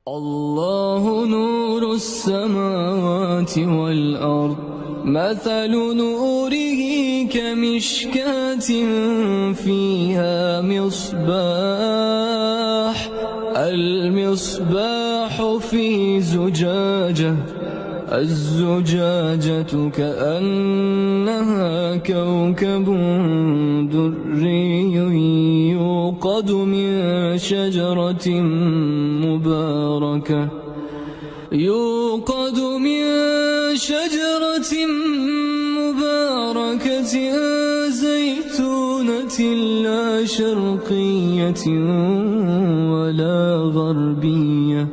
الله نور السماوات والأرض مثل نوره كمشكاة فيها مصباح المصباح في زجاجة الزجاجة كأنها كوكب دري يوقد من شجرة مباركة زيتونة لا شرقية ولا غربية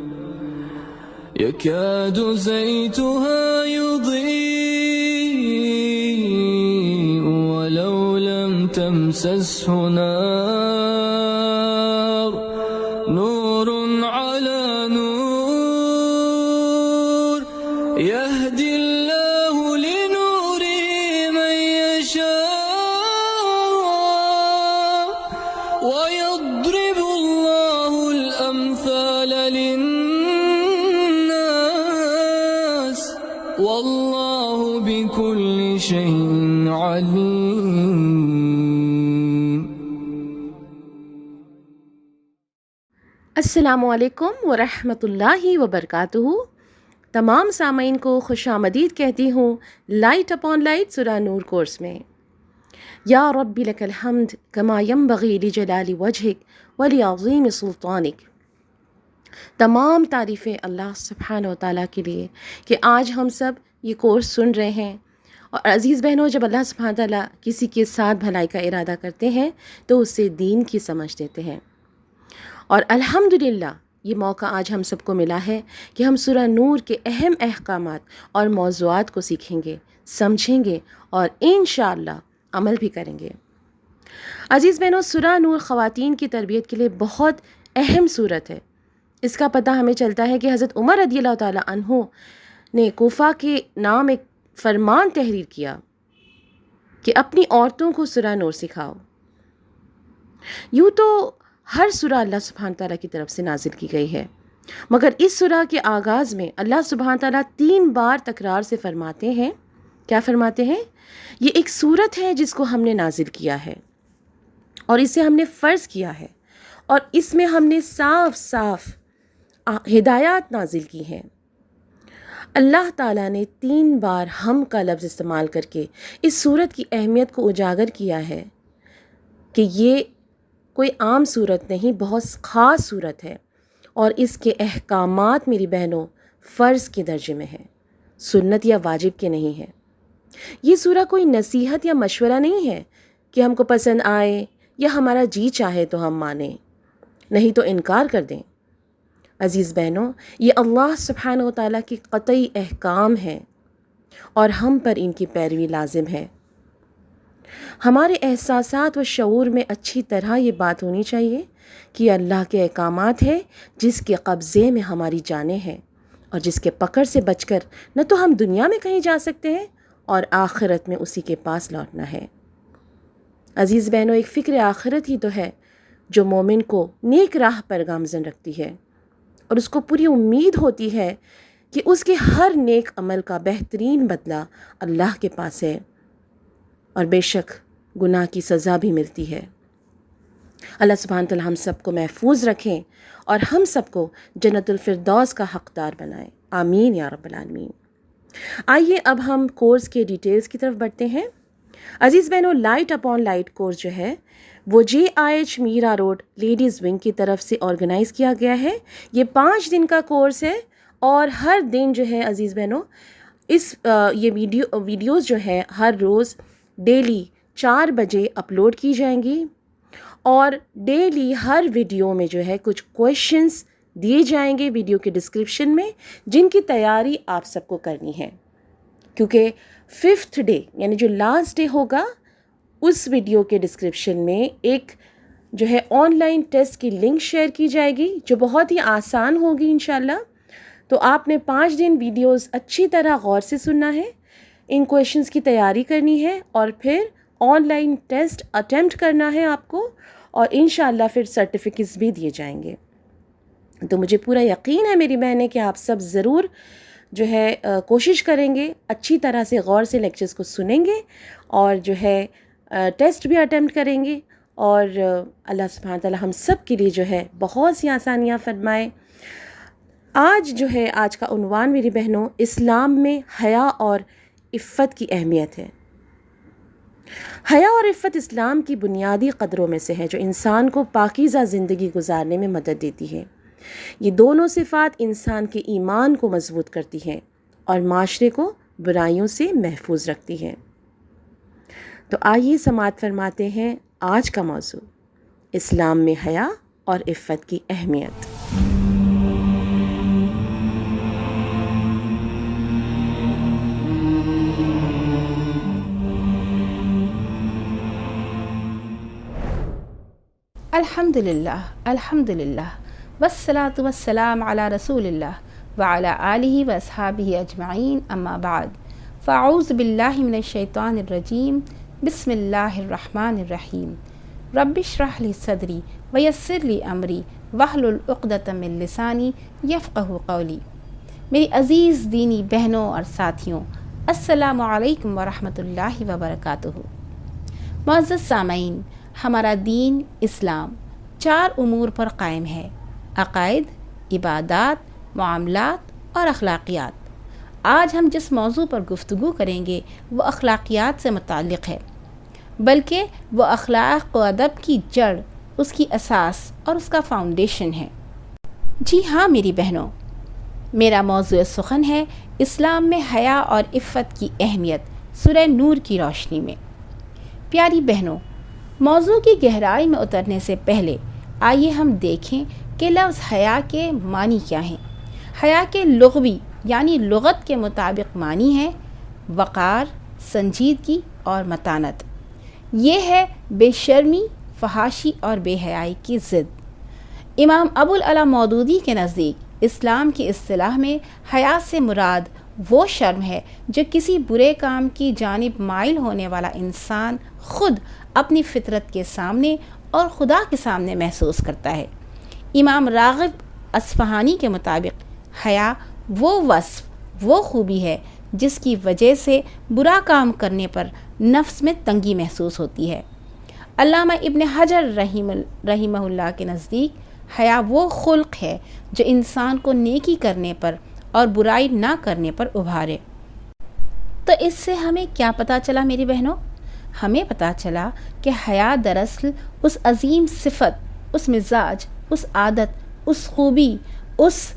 يكاد زيتها يضيء ولو لم تمسسه نار نور على نور يهدي الله لنوره من يشاء ويضرب الله الأمثال للناس والله بكل شيء عليم. السلام علیکم ورحمۃ اللہ وبرکاتہ. تمام سامعین کو خوش آمدید کہتی ہوں لائٹ اپون لائٹ سورہ نور کورس میں. یا رب لک الحمد کما ینبغی لجلال وجہک ولعظیم سلطانک. تمام تعریفیں اللہ سبحانہ و تعالیٰ کے لیے کہ آج ہم سب یہ کورس سن رہے ہیں. اور عزیز بہنوں، جب اللہ سبحانہ تعالیٰ کسی کے ساتھ بھلائی کا ارادہ کرتے ہیں تو اسے دین کی سمجھ دیتے ہیں. اور الحمدللہ یہ موقع آج ہم سب کو ملا ہے کہ ہم سورہ نور کے اہم احکامات اور موضوعات کو سیکھیں گے، سمجھیں گے اور انشاءاللہ عمل بھی کریں گے. عزیز بہنوں، سورہ نور خواتین کی تربیت کے لیے بہت اہم صورت ہے. اس کا پتہ ہمیں چلتا ہے کہ حضرت عمر رضی اللہ تعالیٰ عنہ نے کوفہ کے نام ایک فرمان تحریر کیا کہ اپنی عورتوں کو سورہ نور سکھاؤ. یوں تو ہر سورہ اللہ سبحانہ تعالیٰ کی طرف سے نازل کی گئی ہے، مگر اس سورہ کے آغاز میں اللہ سبحانہ تعالیٰ 3 بار تکرار سے فرماتے ہیں. کیا فرماتے ہیں؟ یہ ایک سورت ہے جس کو ہم نے نازل کیا ہے اور اسے ہم نے فرض کیا ہے اور اس میں ہم نے صاف صاف ہدایات نازل کی ہیں. اللہ تعالیٰ نے 3 بار ہم کا لفظ استعمال کر کے اس سورت کی اہمیت کو اجاگر کیا ہے کہ یہ کوئی عام صورت نہیں، بہت خاص صورت ہے اور اس کے احکامات میری بہنوں فرض کے درجے میں ہیں، سنت یا واجب کے نہیں ہیں. یہ سورہ کوئی نصیحت یا مشورہ نہیں ہے کہ ہم کو پسند آئے یا ہمارا جی چاہے تو ہم مانیں، نہیں تو انکار کر دیں. عزیز بہنوں، یہ اللہ سبحانہ و تعالیٰ کی قطعی احکام ہیں اور ہم پر ان کی پیروی لازم ہے. ہمارے احساسات و شعور میں اچھی طرح یہ بات ہونی چاہیے کہ یہ اللہ کے احکامات ہیں جس کے قبضے میں ہماری جانیں ہیں اور جس کے پکڑ سے بچ کر نہ تو ہم دنیا میں کہیں جا سکتے ہیں اور آخرت میں اسی کے پاس لوٹنا ہے. عزیز بہنوں، ایک فکر آخرت ہی تو ہے جو مومن کو نیک راہ پر گامزن رکھتی ہے اور اس کو پوری امید ہوتی ہے کہ اس کے ہر نیک عمل کا بہترین بدلہ اللہ کے پاس ہے اور بے شک گناہ کی سزا بھی ملتی ہے. اللہ سبحانہ تعالیٰ ہم سب کو محفوظ رکھیں اور ہم سب کو جنت الفردوس کا حقدار بنائیں. آمین یا رب العالمین. آئیے اب ہم کورس کے ڈیٹیلز کی طرف بڑھتے ہیں. عزیز بہنوں، لائٹ اپون لائٹ کورس جو ہے وہ JIH میرا روڈ لیڈیز ونگ کی طرف سے آرگنائز کیا گیا ہے. یہ 5 دن کا کورس ہے اور ہر دن جو ہے عزیز بہنوں یہ ویڈیوز جو ہے ہر روز ڈیلی 4 بجے اپلوڈ کی جائیں گی اور ڈیلی ہر ویڈیو میں جو ہے کچھ کویشچنس دیے جائیں گے ویڈیو کے ڈسکرپشن میں، جن کی تیاری آپ سب کو کرنی ہے کیونکہ 5th ڈے یعنی جو لاسٹ ڈے ہوگا اس ویڈیو کے ڈسکرپشن میں ایک جو ہے آن لائن ٹیسٹ کی لنک شیئر کی جائے گی جو بہت ہی آسان ہوگی انشاءاللہ. تو آپ نے 5 دن ویڈیوز اچھی طرح غور سے سننا ہے، ان کویشچنس کی تیاری کرنی ہے اور پھر آن لائن ٹیسٹ اٹیمپٹ کرنا ہے آپ کو اور انشاءاللہ پھر سرٹیفکیٹس بھی دیے جائیں گے. تو مجھے پورا یقین ہے میری بہنیں کہ آپ سب ضرور جو ہے کوشش کریں گے، اچھی طرح سے غور سے لیکچرز کو سنیں گے اور جو ہے ٹیسٹ بھی اٹیمپٹ کریں گے، اور اللہ سبحانہ تعالیٰ ہم سب کے لیے جو ہے بہت سی آسانیاں فرمائے۔ آج جو ہے آج کا عنوان میری بہنوں، اسلام میں حیا اور عفت کی اہمیت ہے۔ حیا اور عفت اسلام کی بنیادی قدروں میں سے ہے جو انسان کو پاکیزہ زندگی گزارنے میں مدد دیتی ہے۔ یہ دونوں صفات انسان کے ایمان کو مضبوط کرتی ہیں اور معاشرے کو برائیوں سے محفوظ رکھتی ہیں۔ تو آئیے سماعت فرماتے ہیں آج کا موضوع، اسلام میں حیا اور عفت کی اہمیت۔ الحمدللہ والصلاة والسلام علی رسول اللہ وعلی آلہ واصحابہ اجمعین، اما بعد، فاعوذ باللہ من الشیطان الرجیم، بسم اللہ الرحمن الرحیم، رب اشرح لی صدری ویسر لی امری واحلل عقدۃ من لسانی یفقہوا قولی۔ میری عزیز دینی بہنوں اور ساتھیوں، السلام علیکم ورحمۃ اللہ وبرکاتہ۔ معزز سامعین، ہمارا دین اسلام 4 امور پر قائم ہے: عقائد، عبادات، معاملات اور اخلاقیات۔ آج ہم جس موضوع پر گفتگو کریں گے وہ اخلاقیات سے متعلق ہے، بلکہ وہ اخلاق و ادب کی جڑ، اس کی اساس اور اس کا فاؤنڈیشن ہے۔ جی ہاں میری بہنوں، میرا موضوع سخن ہے اسلام میں حیا اور عفت کی اہمیت، سورہ نور کی روشنی میں۔ پیاری بہنوں، موضوع کی گہرائی میں اترنے سے پہلے آئیے ہم دیکھیں کہ لفظ حیا کے معنی کیا ہیں۔ حیا کے لغوی یعنی لغت کے مطابق معنی ہے وقار، سنجیدگی اور متانت۔ یہ ہے بے شرمی، فحاشی اور بے حیائی کی ضد۔ امام ابو العلا مودودی کے نزدیک اسلام کی اصطلاح میں حیا سے مراد وہ شرم ہے جو کسی برے کام کی جانب مائل ہونے والا انسان خود اپنی فطرت کے سامنے اور خدا کے سامنے محسوس کرتا ہے۔ امام راغب اصفہانی کے مطابق حیا وہ وصف، وہ خوبی ہے جس کی وجہ سے برا کام کرنے پر نفس میں تنگی محسوس ہوتی ہے۔ علامہ ابن حجر رحمہ اللہ کے نزدیک حیا وہ خلق ہے جو انسان کو نیکی کرنے پر اور برائی نہ کرنے پر ابھارے۔ تو اس سے ہمیں کیا پتہ چلا میری بہنوں؟ ہمیں پتہ چلا کہ حیا دراصل اس عظیم صفت، اس مزاج، اس عادت، اس خوبی، اس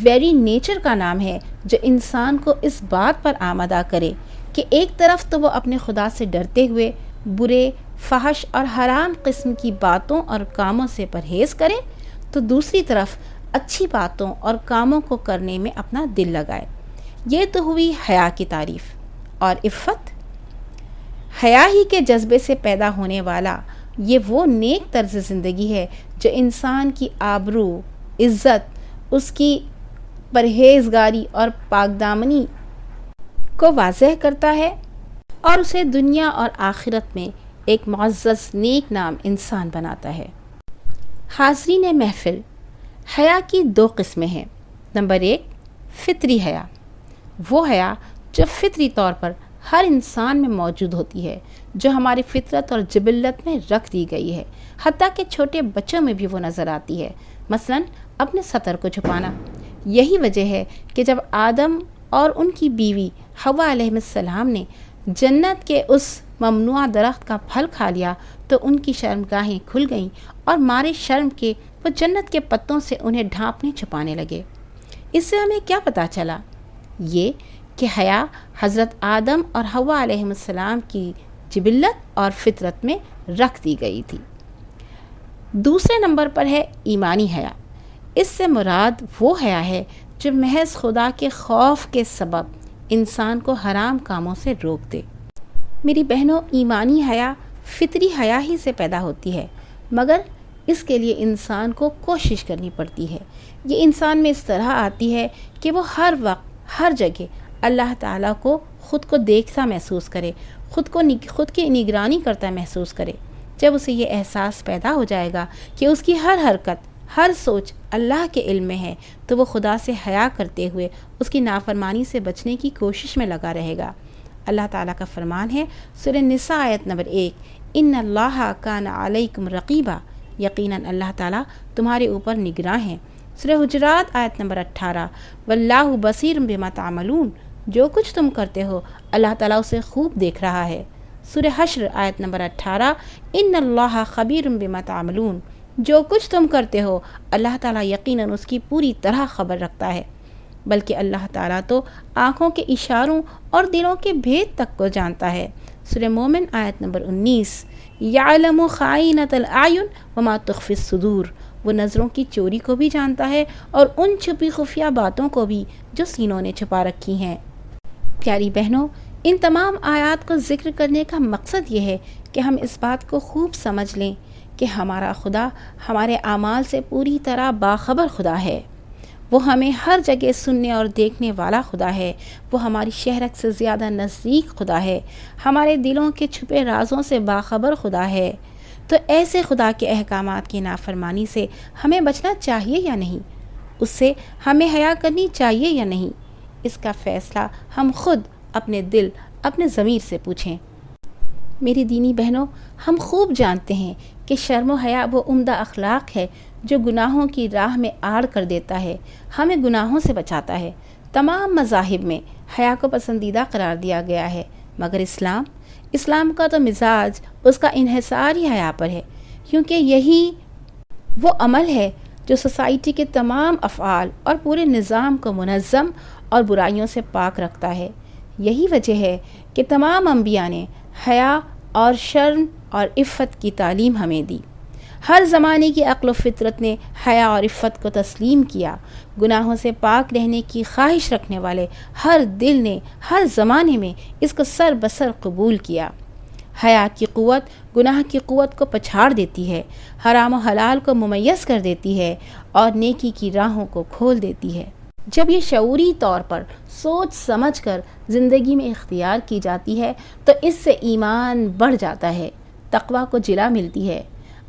ویری نیچر کا نام ہے جو انسان کو اس بات پر آمادہ کرے کہ ایک طرف تو وہ اپنے خدا سے ڈرتے ہوئے برے، فحش اور حرام قسم کی باتوں اور کاموں سے پرہیز کرے، تو دوسری طرف اچھی باتوں اور کاموں کو کرنے میں اپنا دل لگائے۔ یہ تو ہوئی حیا کی تعریف۔ اور عفت، حیا ہی کے جذبے سے پیدا ہونے والا یہ وہ نیک طرز زندگی ہے جو انسان کی آبرو، عزت، اس کی پرہیزگاری اور پاکدامنی کو واضح کرتا ہے اور اسے دنیا اور آخرت میں ایک معزز نیک نام انسان بناتا ہے۔ حاضرین محفل، حیا کی 2 قسمیں ہیں۔ نمبر 1، فطری حیا، وہ حیا جو فطری طور پر ہر انسان میں موجود ہوتی ہے، جو ہماری فطرت اور جبلت میں رکھ دی گئی ہے، حتیٰ کہ چھوٹے بچوں میں بھی وہ نظر آتی ہے۔ مثلاً اپنے سطر کو چھپانا۔ یہی وجہ ہے کہ جب آدم اور ان کی بیوی حوا علیہ السلام نے جنت کے اس ممنوع درخت کا پھل کھا لیا تو ان کی شرمگاہیں کھل گئیں اور مارے شرم کے وہ جنت کے پتوں سے انہیں ڈھانپنے چھپانے لگے۔ اس سے ہمیں کیا پتہ چلا؟ یہ کہ حیا حضرت آدم اور حوا علیہ السلام کی جبلت اور فطرت میں رکھ دی گئی تھی۔ دوسرے نمبر پر ہے ایمانی حیا۔ اس سے مراد وہ حیا ہے جو محض خدا کے خوف کے سبب انسان کو حرام کاموں سے روک دے۔ میری بہنوں، ایمانی حیا فطری حیا ہی سے پیدا ہوتی ہے، مگر اس کے لیے انسان کو کوشش کرنی پڑتی ہے۔ یہ انسان میں اس طرح آتی ہے کہ وہ ہر وقت، ہر جگہ اللہ تعالیٰ کو خود کو دیکھتا محسوس کرے، خود کی نگرانی کرتا محسوس کرے۔ جب اسے یہ احساس پیدا ہو جائے گا کہ اس کی ہر حرکت، ہر سوچ اللہ کے علم میں ہے تو وہ خدا سے حیا کرتے ہوئے اس کی نافرمانی سے بچنے کی کوشش میں لگا رہے گا۔ اللہ تعالیٰ کا فرمان ہے سورہ نساء آیت نمبر 1، ان اللہ کان علیکم رقیبا، یقیناً اللہ تعالیٰ تمہارے اوپر نگراں ہیں۔ سورہ حجرات آیت نمبر 18، واللہ بصیر بما تعملون، جو کچھ تم کرتے ہو اللہ تعالیٰ اسے خوب دیکھ رہا ہے۔ سورہ حشر آیت نمبر 18، ان اللہ خبیر بما تعملون، جو کچھ تم کرتے ہو اللہ تعالیٰ یقیناً اس کی پوری طرح خبر رکھتا ہے، بلکہ اللہ تعالیٰ تو آنکھوں کے اشاروں اور دلوں کے بھید تک کو جانتا ہے۔ سورہ مومن آیت نمبر 19، یعلم خائنۃ الاعین وما تخفی الصدور، وہ نظروں کی چوری کو بھی جانتا ہے اور ان چھپی خفیہ باتوں کو بھی جو سینوں نے چھپا رکھی ہیں۔ پیاری بہنوں، ان تمام آیات کو ذکر کرنے کا مقصد یہ ہے کہ ہم اس بات کو خوب سمجھ لیں کہ ہمارا خدا ہمارے اعمال سے پوری طرح باخبر خدا ہے۔ وہ ہمیں ہر جگہ سننے اور دیکھنے والا خدا ہے۔ وہ ہماری شہرت سے زیادہ نزدیک خدا ہے، ہمارے دلوں کے چھپے رازوں سے باخبر خدا ہے۔ تو ایسے خدا کے احکامات کی نافرمانی سے ہمیں بچنا چاہیے یا نہیں؟ اس سے ہمیں حیا کرنی چاہیے یا نہیں؟ اس کا فیصلہ ہم خود اپنے دل، اپنے ضمیر سے پوچھیں۔ میری دینی بہنوں، ہم خوب جانتے ہیں کہ شرم و حیا وہ عمدہ اخلاق ہے جو گناہوں کی راہ میں آڑ کر دیتا ہے، ہمیں گناہوں سے بچاتا ہے۔ تمام مذاہب میں حیا کو پسندیدہ قرار دیا گیا ہے، مگر اسلام کا تو مزاج اس کا انحصار ہی حیا پر ہے، کیونکہ یہی وہ عمل ہے جو سوسائٹی کے تمام افعال اور پورے نظام کو منظم اور برائیوں سے پاک رکھتا ہے۔ یہی وجہ ہے کہ تمام انبیاء نے حیا اور شرم اور عفت کی تعلیم ہمیں دی۔ ہر زمانے کی عقل و فطرت نے حیا اور عفت کو تسلیم کیا۔ گناہوں سے پاک رہنے کی خواہش رکھنے والے ہر دل نے ہر زمانے میں اس کو سر بسر قبول کیا۔ حیا کی قوت گناہ کی قوت کو پچھاڑ دیتی ہے، حرام و حلال کو ممیز کر دیتی ہے اور نیکی کی راہوں کو کھول دیتی ہے۔ جب یہ شعوری طور پر سوچ سمجھ کر زندگی میں اختیار کی جاتی ہے تو اس سے ایمان بڑھ جاتا ہے، تقویٰ کو جلا ملتی ہے،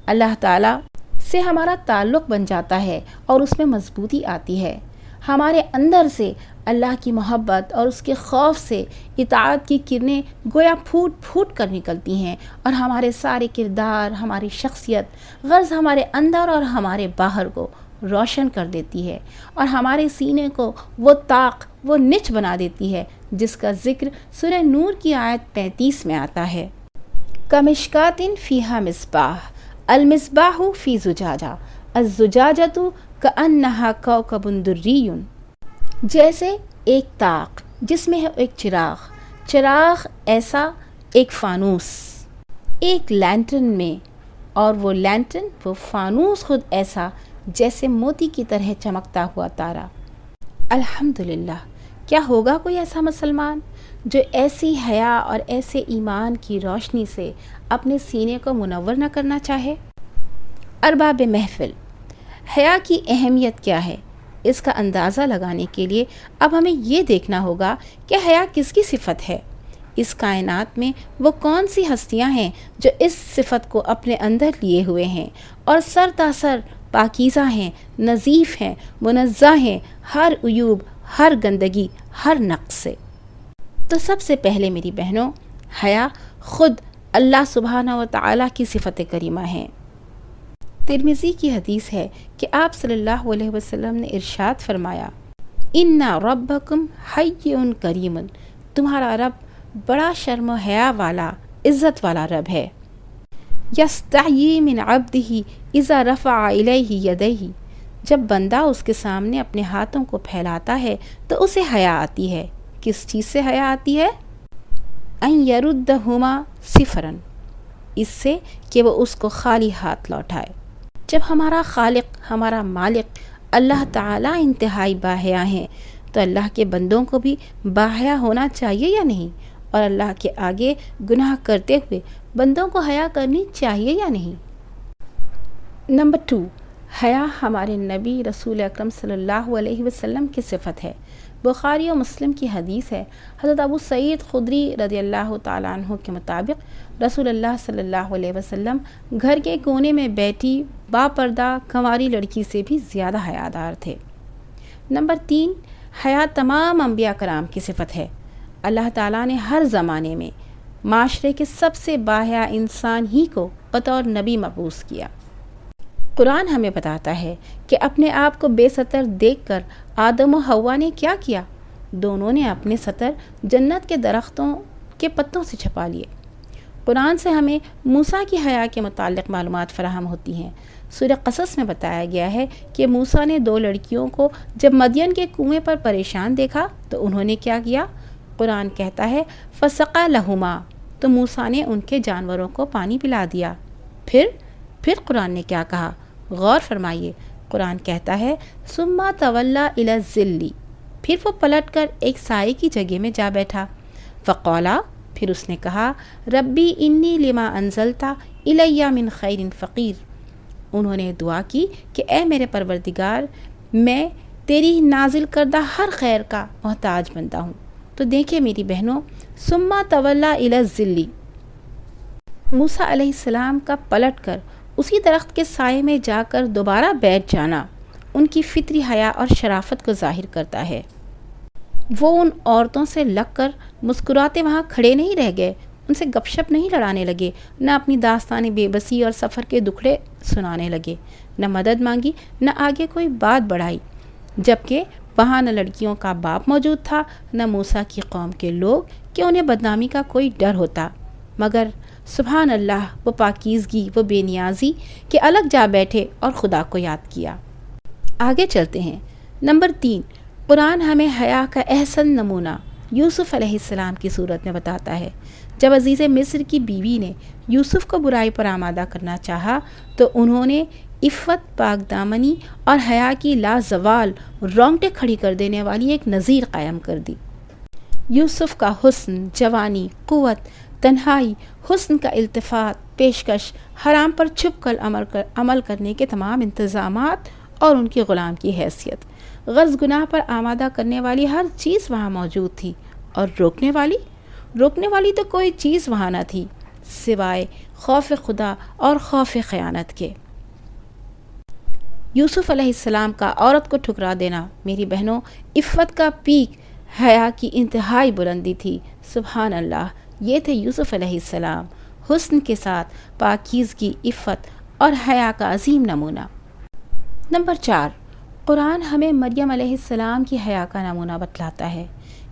اللہ تعالیٰ سے ہمارا تعلق بن جاتا ہے اور اس میں مضبوطی آتی ہے۔ ہمارے اندر سے اللہ کی محبت اور اس کے خوف سے اطاعت کی کرنیں گویا پھوٹ پھوٹ کر نکلتی ہیں اور ہمارے سارے کردار، ہماری شخصیت، غرض ہمارے اندر اور ہمارے باہر کو روشن کر دیتی ہے اور ہمارے سینے کو وہ طاق، وہ نچ بنا دیتی ہے جس کا ذکر سورہ نور کی آیت 35 میں آتا ہے۔ کمشکاتٍ فیہا مصباح، المصباح فی زجاجہ، الزجاجۃ کأنہا کوکب دری، جیسے ایک طاق جس میں ہے ایک چراغ ایسا ایک فانوس ایک لینٹرن میں، اور وہ لینٹرن، وہ فانوس خود ایسا جیسے موتی کی طرح چمکتا ہوا تارا۔ الحمدللہ، کیا ہوگا کوئی ایسا مسلمان جو ایسی حیا اور ایسے ایمان کی روشنی سے اپنے سینے کو منور نہ کرنا چاہے؟ ارباب محفل، حیا کی اہمیت کیا ہے؟ اس کا اندازہ لگانے کے لیے اب ہمیں یہ دیکھنا ہوگا کہ حیا کس کی صفت ہے۔ اس کائنات میں وہ کون سی ہستیاں ہیں جو اس صفت کو اپنے اندر لیے ہوئے ہیں اور سر تاسر پاکیزہ ہیں، نظیف ہیں، منزہ ہیں ہر عیوب، ہر گندگی، ہر نقص سے۔ تو سب سے پہلے میری بہنوں، حیا خود اللہ سبحانہ و تعالیٰ کی صفت کریمہ ہے۔ ترمذی کی حدیث ہے کہ آپ صلی اللہ علیہ وسلم نے ارشاد فرمایا، اِنَّ رَبَّكُمْ حَيٌّ کریم، تمہارا رب بڑا شرم و حیا والا، عزت والا رب ہے۔ یستحیی من عبدہ اذا رفع الیہ یدیہ، جب بندہ اس کے سامنے اپنے ہاتھوں کو پھیلاتا ہے تو اسے حیا آتی ہے۔ کس چیز سے حیا آتی ہے؟ ان یردہما صفرا، اس سے کہ وہ اس کو خالی ہاتھ لوٹائے۔ جب ہمارا خالق، ہمارا مالک اللہ تعالیٰ انتہائی باحیا ہیں تو اللہ کے بندوں کو بھی باحیا ہونا چاہیے یا نہیں؟ اور اللہ کے آگے گناہ کرتے ہوئے بندوں کو حیا کرنی چاہیے یا نہیں؟ نمبر 2، حیا ہمارے نبی رسول اکرم صلی اللہ علیہ وسلم کی صفت ہے۔ بخاری و مسلم کی حدیث ہے، حضرت ابو سعید خدری رضی اللہ تعالیٰ عنہ کے مطابق رسول اللہ صلی اللہ علیہ وسلم گھر کے کونے میں بیٹھی با پردہ کنواری لڑکی سے بھی زیادہ حیادار تھے۔ نمبر 3، حیا تمام انبیاء کرام کی صفت ہے۔ اللہ تعالیٰ نے ہر زمانے میں معاشرے کے سب سے باحیا انسان ہی کو بطور نبی مبعوث کیا۔ قرآن ہمیں بتاتا ہے کہ اپنے آپ کو بے ستر دیکھ کر آدم و حوا نے کیا کیا؟ دونوں نے اپنے ستر جنت کے درختوں کے پتوں سے چھپا لیے۔ قرآن سے ہمیں موسیٰ کی حیا کے متعلق معلومات فراہم ہوتی ہیں۔ سورہ قصص میں بتایا گیا ہے کہ موسیٰ نے 2 لڑکیوں کو جب مدین کے کنویں پر پریشان دیکھا تو انہوں نے کیا کیا؟ قرآن کہتا ہے فسقا لہما، تو موسیٰ نے ان کے جانوروں کو پانی پلا دیا۔ پھر قرآن نے کیا کہا؟ غور فرمائیے، قرآن کہتا ہے ثم تولی الی الظل، پھر وہ پلٹ کر ایک سائے کی جگہ میں جا بیٹھا۔ فقالا، پھر اس نے کہا ربی انی لما انزلت الی من خیر فقیر، انہوں نے دعا کی کہ اے میرے پروردگار، میں تیری نازل کردہ ہر خیر کا محتاج بندہ ہوں۔ تو دیکھیں میری بہنوں، ثم تولی الی الظل، موسیٰ علیہ السلام کا پلٹ کر اسی درخت کے سائے میں جا کر دوبارہ بیٹھ جانا ان کی فطری حیا اور شرافت کو ظاہر کرتا ہے۔ وہ ان عورتوں سے لگ کر مسکراتے وہاں کھڑے نہیں رہ گئے، ان سے گپ شپ نہیں لڑانے لگے، نہ اپنی داستان بے بسی اور سفر کے دکھڑے سنانے لگے، نہ مدد مانگی، نہ آگے کوئی بات بڑھائی، جبکہ وہاں نہ لڑکیوں کا باپ موجود تھا، نہ موسیٰ کی قوم کے لوگ کہ انہیں بدنامی کا کوئی ڈر ہوتا، مگر سبحان اللہ، وہ پاکیزگی، وہ بے نیازی کہ الگ جا بیٹھے اور خدا کو یاد کیا۔ آگے چلتے ہیں۔ نمبر 3، قرآن ہمیں حیا کا احسن نمونہ یوسف علیہ السلام کی صورت میں بتاتا ہے۔ جب عزیز مصر کی بیوی نے یوسف کو برائی پر آمادہ کرنا چاہا تو انہوں نے عفت، پاک دامنی اور حیا کی لازوال، رونگٹے کھڑی کر دینے والی ایک نظیر قائم کر دی۔ یوسف کا حسن، جوانی، قوت، تنہائی، حسن کا التفات، پیشکش، حرام پر چھپ کر عمل کرنے کے تمام انتظامات اور ان کی غلام کی حیثیت، غرض گناہ پر آمادہ کرنے والی ہر چیز وہاں موجود تھی، اور روکنے والی تو کوئی چیز وہاں نہ تھی سوائے خوف خدا اور خوف خیانت کے۔ یوسف علیہ السلام کا عورت کو ٹھکرا دینا میری بہنوں عفت کا پیک، حیا کی انتہائی بلندی تھی۔ سبحان اللہ، یہ تھے یوسف علیہ السلام، حسن کے ساتھ پاکیزگی، عفت اور حیا کا عظیم نمونہ۔ نمبر 4، قرآن ہمیں مریم علیہ السلام کی حیا کا نمونہ بتلاتا ہے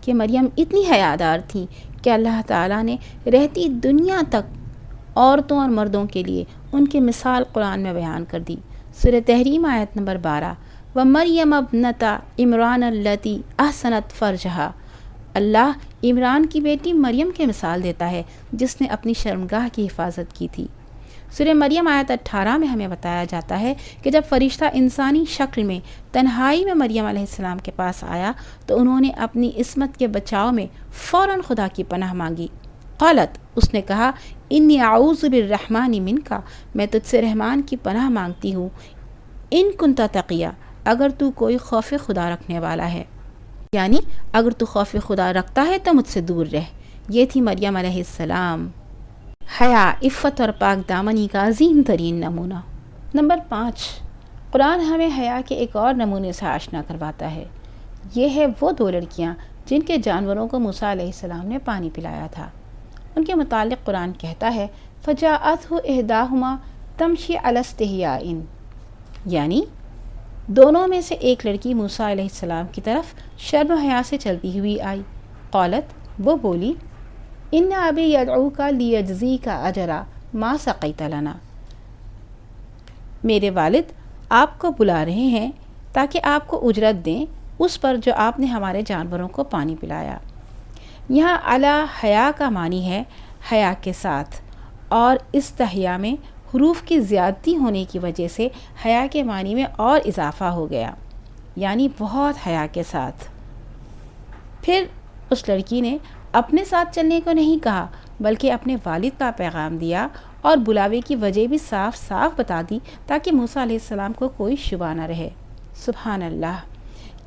کہ مریم اتنی حیادار تھیں کہ اللہ تعالیٰ نے رہتی دنیا تک عورتوں اور مردوں کے لیے ان کی مثال قرآن میں بیان کر دی۔ سورہ تحریم آیت نمبر 12، وَمَرْيَمَ ابْنَتَ عِمْرَانَ الَّتِي أَحْسَنَتْ فَرْجَهَا، اللہ عمران کی بیٹی مریم کی مثال دیتا ہے جس نے اپنی شرمگاہ کی حفاظت کی تھی۔ سورہ مریم آیت 18 میں ہمیں بتایا جاتا ہے کہ جب فرشتہ انسانی شکل میں تنہائی میں مریم علیہ السلام کے پاس آیا تو انہوں نے اپنی عصمت کے بچاؤ میں فوراً خدا کی پناہ مانگی۔ قالت، اس نے کہا، انی اعوذ بالرحمن منک، میں تجھ سے رحمان کی پناہ مانگتی ہوں، ان کنت تقیہ، اگر تو کوئی خوف خدا رکھنے والا ہے، یعنی اگر تو خوف خدا رکھتا ہے تو مجھ سے دور رہ۔ یہ تھی مریم علیہ السلام، حیا، عفت اور پاک دامنی کا عظیم ترین نمونہ۔ نمبر 5، قرآن ہمیں حیا کے ایک اور نمونے سے آشنا کرواتا ہے۔ یہ ہے وہ 2 لڑکیاں جن کے جانوروں کو موسیٰ علیہ السلام نے پانی پلایا تھا۔ ان کے متعلق قرآن کہتا ہے فَجَاءَتْهُ إِحْدَاهُمَا تَمْشِي عَلَى اسْتِحْيَاءٍ، یعنی دونوں میں سے ایک لڑکی موسیٰ علیہ السلام کی طرف شرم و حیا سے چلتی ہوئی آئی۔ قالت، وہ بولی، ان ابی یدعوک لیجزیک اجر ما سقیت لنا، میرے والد آپ کو بلا رہے ہیں تاکہ آپ کو اجرت دیں اس پر جو آپ نے ہمارے جانوروں کو پانی پلایا۔ یہاں علی حیا کا معنی ہے حیا کے ساتھ، اور استحیا میں حروف کی زیادتی ہونے کی وجہ سے حیا کے معنی میں اور اضافہ ہو گیا، یعنی بہت حیا کے ساتھ۔ پھر اس لڑکی نے اپنے ساتھ چلنے کو نہیں کہا بلکہ اپنے والد کا پیغام دیا اور بلاوے کی وجہ بھی صاف صاف بتا دی تاکہ موسیٰ علیہ السلام کو کوئی شبہ نہ رہے۔ سبحان اللہ،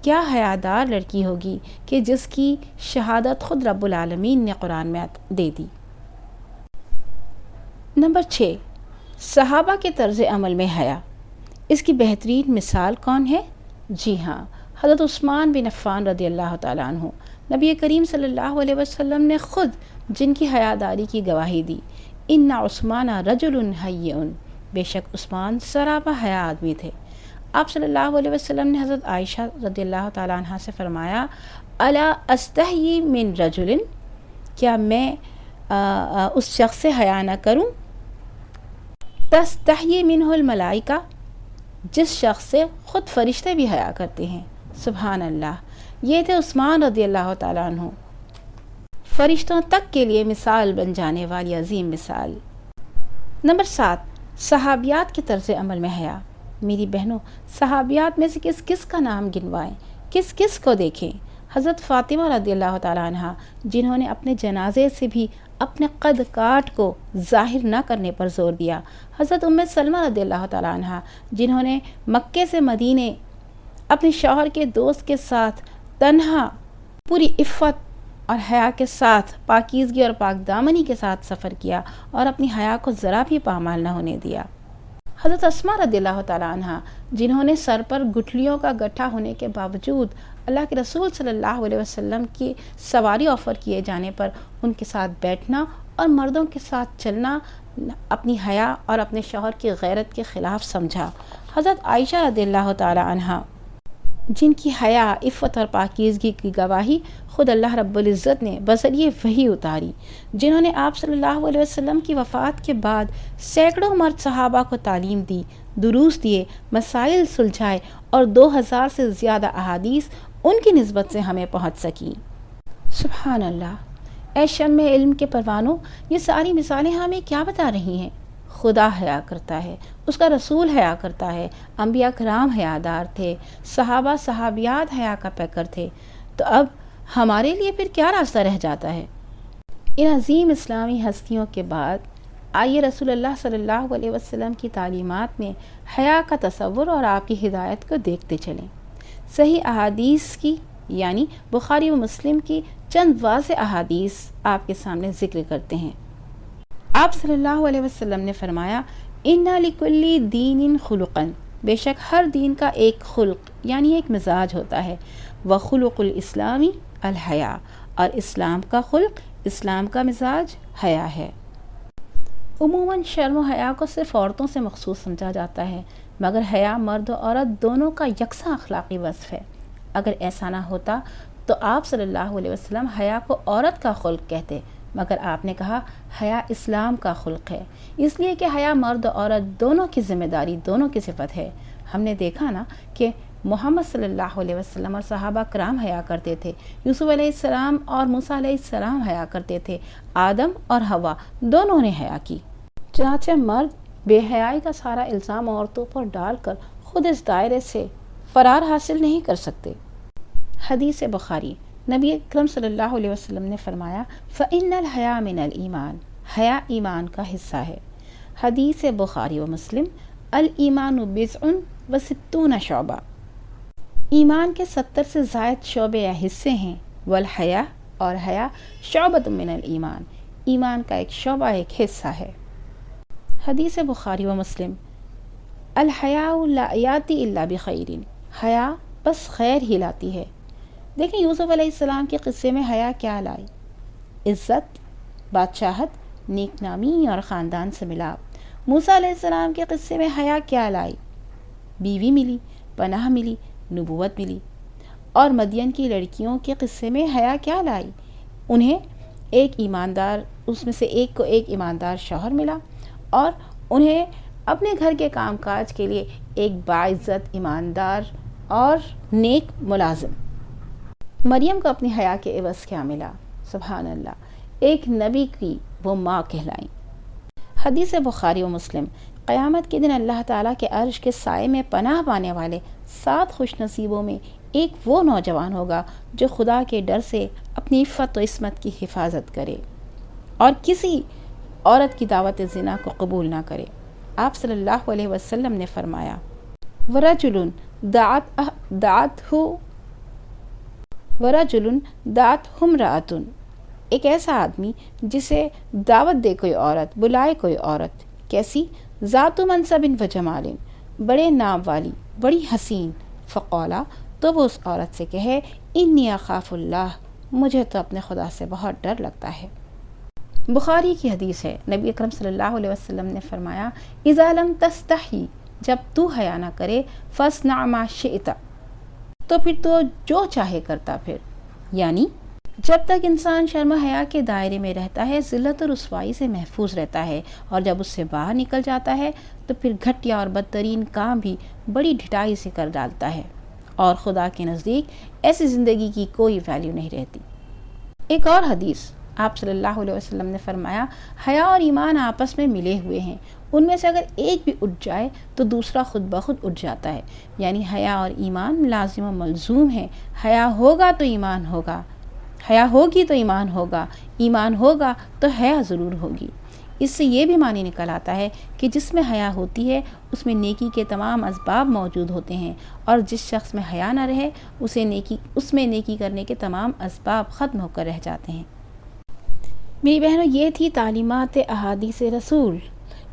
کیا حیادار لڑکی ہوگی کہ جس کی شہادت خود رب العالمین نے قرآن میں دے دی۔ نمبر 6، صحابہ کے طرز عمل میں حیا۔ اس کی بہترین مثال کون ہے؟ جی ہاں، حضرت عثمان بن عفان رضی اللہ تعالیٰ عنہ۔ نبی کریم صلی اللہ علیہ وسلم نے خود جن کی حیاداری کی گواہی دی، ان عثمان رجل حیّ، بے شک عثمان سراپا حیا آدمی تھے۔ آپ صلی اللہ علیہ وسلم نے حضرت عائشہ رضی اللہ تعالیٰ عنہ سے فرمایا، الا استحیی من رجل، کیا میں اس شخص سے حیا نہ کروں، تستحیی منہ الملائکہ، جس شخص سے خود فرشتے بھی حیا کرتے ہیں۔ سبحان اللہ، یہ تھے عثمان رضی اللہ تعالیٰ عنہ، فرشتوں تک کے لیے مثال بن جانے والی عظیم مثال۔ نمبر 7، صحابیات کے طرز عمل میں حیا۔ میری بہنوں، صحابیات میں سے کس کس کا نام گنوائیں، کس کس کو دیکھیں؟ حضرت فاطمہ رضی اللہ تعالیٰ عنہ، جنہوں نے اپنے جنازے سے بھی اپنے قد کاٹ کو ظاہر نہ کرنے پر زور دیا۔ حضرت ام سلمہ رضی اللہ تعالیٰ عنہ، جنہوں نے مکے سے مدینے اپنے شوہر کے دوست کے ساتھ تنہا پوری عفت اور حیا کے ساتھ، پاکیزگی اور پاک دامنی کے ساتھ سفر کیا اور اپنی حیا کو ذرا بھی پامال نہ ہونے دیا۔ حضرت اسماء رضی اللہ تعالیٰ عنہ، جنہوں نے سر پر گٹھلیوں کا گٹھا ہونے کے باوجود اللہ کے رسول صلی اللہ علیہ وسلم کی سواری آفر کیے جانے پر ان کے ساتھ بیٹھنا اور مردوں کے ساتھ چلنا اپنی حیا اور اپنے شوہر کی غیرت کے خلاف سمجھا۔ حضرت عائشہ رضی اللہ تعالیٰ عنہ، جن کی حیا، عفت اور پاکیزگی کی گواہی خود اللہ رب العزت نے بذریعہ وحی اتاری، جنہوں نے آپ صلی اللہ علیہ وسلم کی وفات کے بعد سینکڑوں مرد صحابہ کو تعلیم دی، دروس دیے، مسائل سلجھائے اور 2000 سے زیادہ احادیث ان کی نسبت سے ہمیں پہنچ سکیں۔ سبحان اللہ، اے شمع علم کے پروانوں، یہ ساری مثالیں ہمیں کیا بتا رہی ہیں؟ خدا حیا کرتا ہے، اس کا رسول حیا کرتا ہے، انبیاء کرام حیادار تھے، صحابہ صحابیات حیا کا پیکر تھے، تو اب ہمارے لیے پھر کیا راستہ رہ جاتا ہے؟ ان عظیم اسلامی ہستیوں کے بعد آئیے رسول اللہ صلی اللہ علیہ وسلم کی تعلیمات میں حیا کا تصور اور آپ کی ہدایت کو دیکھتے چلیں۔ صحیح احادیث کی، یعنی بخاری و مسلم کی چند واضح احادیث آپ کے سامنے ذکر کرتے ہیں۔ آپ صلی اللہ علیہ وسلم نے فرمایا، اِنَّ لِكُلِّ دِینٍ خُلُقًا، بے شک ہر دین کا ایک خلق یعنی ایک مزاج ہوتا ہے، وَخُلُقُ الْإِسْلَامِ الْحَیَا، اور اسلام کا خلق، اسلام کا مزاج حیا ہے۔ عموماً شرم و حیا کو صرف عورتوں سے مخصوص سمجھا جاتا ہے، مگر حیا مرد و عورت دونوں کا یکساں اخلاقی وصف ہے۔ اگر ایسا نہ ہوتا تو آپ صلی اللہ علیہ وسلم حیا کو عورت کا خلق کہتے، مگر آپ نے کہا حیا اسلام کا خلق ہے، اس لیے کہ حیا مرد و عورت دونوں کی ذمہ داری، دونوں کی صفت ہے۔ ہم نے دیکھا نا کہ محمد صلی اللہ علیہ وسلم اور صحابہ کرام حیا کرتے تھے، یوسف علیہ السلام اور موسیٰ علیہ السلام حیا کرتے تھے، آدم اور حوا دونوں نے حیا کی۔ چنانچہ مرد بے حیائی کا سارا الزام عورتوں پر ڈال کر خود اس دائرے سے فرار حاصل نہیں کر سکتے۔ حدیث بخاری، نبی اکرم صلی اللہ علیہ وسلم نے فرمایا، فَإِنَّ الْحَيَاءَ مِنَ الْإِيمَانِ، حیا ایمان کا حصہ ہے۔ حدیث بخاری و مسلم، الایمان بضع وستون شعبہ، ایمان کے 70 سے زائد شعبے یا حصے ہیں، والحیا، اور حیا شعبۃ من الایمان، ایمان کا ایک شعبہ، ایک حصہ ہے۔ حدیث بخاری و مسلم، الحیاء لا یاتی الا بخیر، حیا بس خیر ہی لاتی ہے۔ دیکھیں یوسف علیہ السلام کے قصے میں حیا کیا لائی؟ عزت، بادشاہت، نیک نامی اور خاندان سے ملا۔ موسیٰ علیہ السلام کے قصے میں حیا کیا لائی؟ بیوی ملی، پناہ ملی، نبوت ملی۔ اور مدین کی لڑکیوں کے قصے میں حیا کیا لائی؟ انہیں ایک ایماندار، اس میں سے ایک کو ایک ایماندار شوہر ملا، اور انہیں اپنے گھر کے کام کاج کے لیے ایک باعزت، ایماندار اور نیک ملازم۔ مریم کو اپنی حیا کے عوض کیا ملا؟ سبحان اللہ، ایک نبی کی وہ ماں کہلائیں۔ حدیث بخاری و مسلم، قیامت کے دن اللہ تعالیٰ کے عرش کے سائے میں پناہ پانے والے 7 خوش نصیبوں میں ایک وہ نوجوان ہوگا جو خدا کے ڈر سے اپنی عفت و عصمت کی حفاظت کرے اور کسی عورت کی دعوت زنا کو قبول نہ کرے۔ آپ صلی اللہ علیہ وسلم نے فرمایا ورجل دعتہ امرأۃ، ایک ایسا آدمی جسے دعوت دے کوئی عورت، بلائے کوئی عورت، کیسی؟ ذات منصب و جمال، بڑے نام والی، بڑی حسین، فقالا، تو وہ اس عورت سے کہے انی اخاف اللہ، مجھے تو اپنے خدا سے بہت ڈر لگتا ہے۔ بخاری کی حدیث ہے، نبی اکرم صلی اللہ علیہ وسلم نے فرمایا اذا لم تستحی، جب تو حیا نہ کرے، فاصنع ما شئت، تو پھر تو جو چاہے کرتا پھر، یعنی جب تک انسان شرم و حیا کے دائرے میں رہتا ہے ذلت اور رسوائی سے محفوظ رہتا ہے، اور جب اس سے باہر نکل جاتا ہے تو پھر گھٹیا اور بدترین کام بھی بڑی ڈھٹائی سے کر ڈالتا ہے، اور خدا کے نزدیک ایسی زندگی کی کوئی ویلیو نہیں رہتی۔ ایک اور حدیث، آپ صلی اللہ علیہ وسلم نے فرمایا حیا اور ایمان آپس میں ملے ہوئے ہیں، ان میں سے اگر ایک بھی اٹھ جائے تو دوسرا خود بخود اٹھ جاتا ہے، یعنی حیا اور ایمان لازم و ملزوم ہے۔ حیا ہوگا تو ایمان ہوگا، حیا ہوگی تو ایمان ہوگا، ایمان ہوگا تو حیا ضرور ہوگی۔ اس سے یہ بھی معنی نکل آتا ہے کہ جس میں حیا ہوتی ہے اس میں نیکی کے تمام اسباب موجود ہوتے ہیں، اور جس شخص میں حیا نہ رہے اس میں نیکی کرنے کے تمام اسباب ختم ہو کر رہ جاتے ہیں۔ میری بہنوں، یہ تھی تعلیمات احادیث رسول۔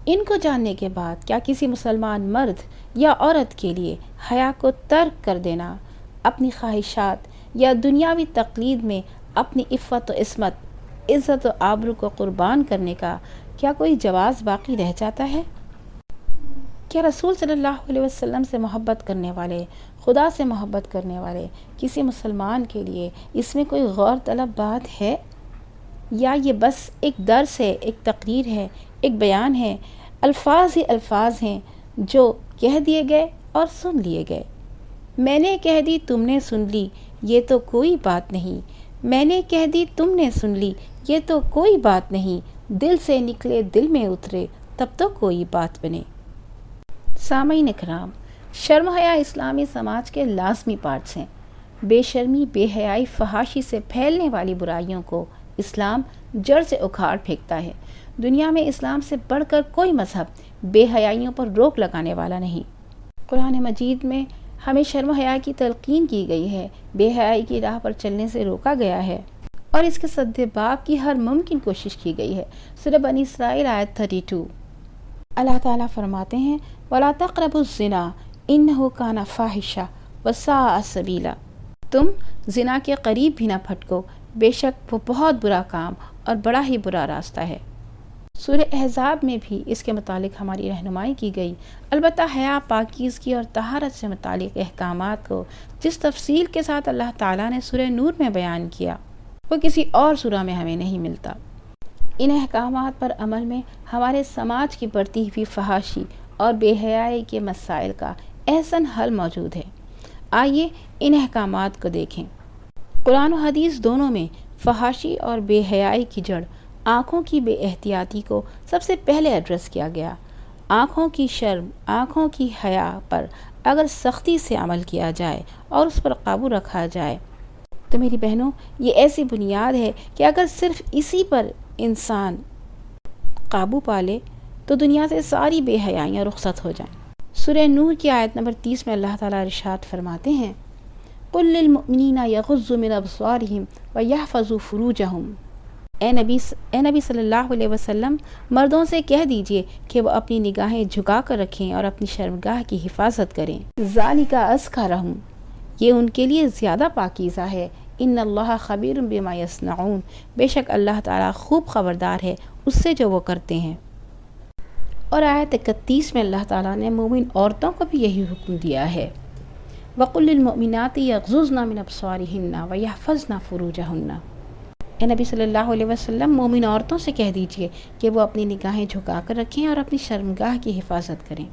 ان کو جاننے کے بعد کیا کسی مسلمان مرد یا عورت کے لیے حیا کو ترک کر دینا، اپنی خواہشات یا دنیاوی تقلید میں اپنی عفت و عصمت، عزت و آبرو کو قربان کرنے کا کیا کوئی جواز باقی رہ جاتا ہے؟ کیا رسول صلی اللہ علیہ وسلم سے محبت کرنے والے، خدا سے محبت کرنے والے کسی مسلمان کے لیے اس میں کوئی غور طلب بات ہے، یا یہ بس ایک درس ہے، ایک تقریر ہے، ایک بیان ہے، الفاظ ہی الفاظ ہیں جو کہہ دیے گئے اور سن لیے گئے؟ میں نے کہہ دی تم نے سن لی، یہ تو کوئی بات نہیں۔ میں نے کہہ دی تم نے سن لی، یہ تو کوئی بات نہیں۔ دل سے نکلے دل میں اترے تب تو کوئی بات بنے۔ سامعین اکرام، شرم و حیا اسلامی سماج کے لازمی پارٹس ہیں۔ بے شرمی، بے حیائی، فحاشی سے پھیلنے والی برائیوں کو اسلام جڑ سے اکھاڑ پھینکتا ہے۔ دنیا میں اسلام سے بڑھ کر کوئی مذہب بے حیائیوں پر روک لگانے والا نہیں۔ قرآن مجید میں ہمیں شرم و حیا کی تلقین کی گئی ہے، بے حیائی کی راہ پر چلنے سے روکا گیا ہے، اور اس کے سد باب کی ہر ممکن کوشش کی گئی ہے۔ سورہ بنی اسرائیل آیت 32، اللہ تعالیٰ فرماتے ہیں وَلَا تَقْرَبُوا الزِّنَا إِنَّهُ كَانَ فَاحِشَةً وَسَاءَ سَبِيلًا، تم زنا کے قریب بھی نہ پھٹکو، بے شک وہ بہت برا کام اور بڑا ہی برا راستہ ہے۔ سورہ احزاب میں بھی اس کے متعلق ہماری رہنمائی کی گئی۔ البتہ حیا، پاکیزگی اور طہارت سے متعلق احکامات کو جس تفصیل کے ساتھ اللہ تعالیٰ نے سورہ نور میں بیان کیا وہ کسی اور سورہ میں ہمیں نہیں ملتا۔ ان احکامات پر عمل میں ہمارے سماج کی بڑھتی ہوئی فحاشی اور بے حیائی کے مسائل کا احسن حل موجود ہے۔ آئیے ان احکامات کو دیکھیں۔ قرآن و حدیث دونوں میں فحاشی اور بے حیائی کی جڑ آنکھوں کی بے احتیاطی کو سب سے پہلے ایڈریس کیا گیا۔ آنکھوں کی شرم، آنکھوں کی حیا پر اگر سختی سے عمل کیا جائے اور اس پر قابو رکھا جائے تو میری بہنوں یہ ایسی بنیاد ہے کہ اگر صرف اسی پر انسان قابو پالے تو دنیا سے ساری بے حیائیاں رخصت ہو جائیں۔ سورہ نور کی آیت نمبر 30 میں اللہ تعالیٰ ارشاد فرماتے ہیں قُلْ لِلْمُؤْمِنِينَ يَغُضُّوا مِنْ أَبْصَارِهِمْ وَيَحْفَظُوا فُرُوجَهُمْ، اے نبی صلی اللہ علیہ وسلم مردوں سے کہہ دیجئے کہ وہ اپنی نگاہیں جھکا کر رکھیں اور اپنی شرمگاہ کی حفاظت کریں۔ ذَلِكَ أَزْكَىٰ لَهُمْ، یہ ان کے لیے زیادہ پاکیزہ ہے۔ ان اللہ خبیر بما یصنعون، بے شک اللہ تعالیٰ خوب خبردار ہے اس سے جو وہ کرتے ہیں۔ اور آیت 31 میں اللہ تعالیٰ نے مومن عورتوں کو بھی یہی حکم دیا ہے وَقُلْ لِلْمُؤْمِنَاتِ يَغْضُضْنَ مِنْ أَبْصَارِهِنَّ وَيَحْفَظْنَ فُرُوجَهُنَّ، اے نبی صلی اللہ علیہ وسلم مومن عورتوں سے کہہ دیجئے کہ وہ اپنی نگاہیں جھکا کر رکھیں اور اپنی شرمگاہ کی حفاظت کریں۔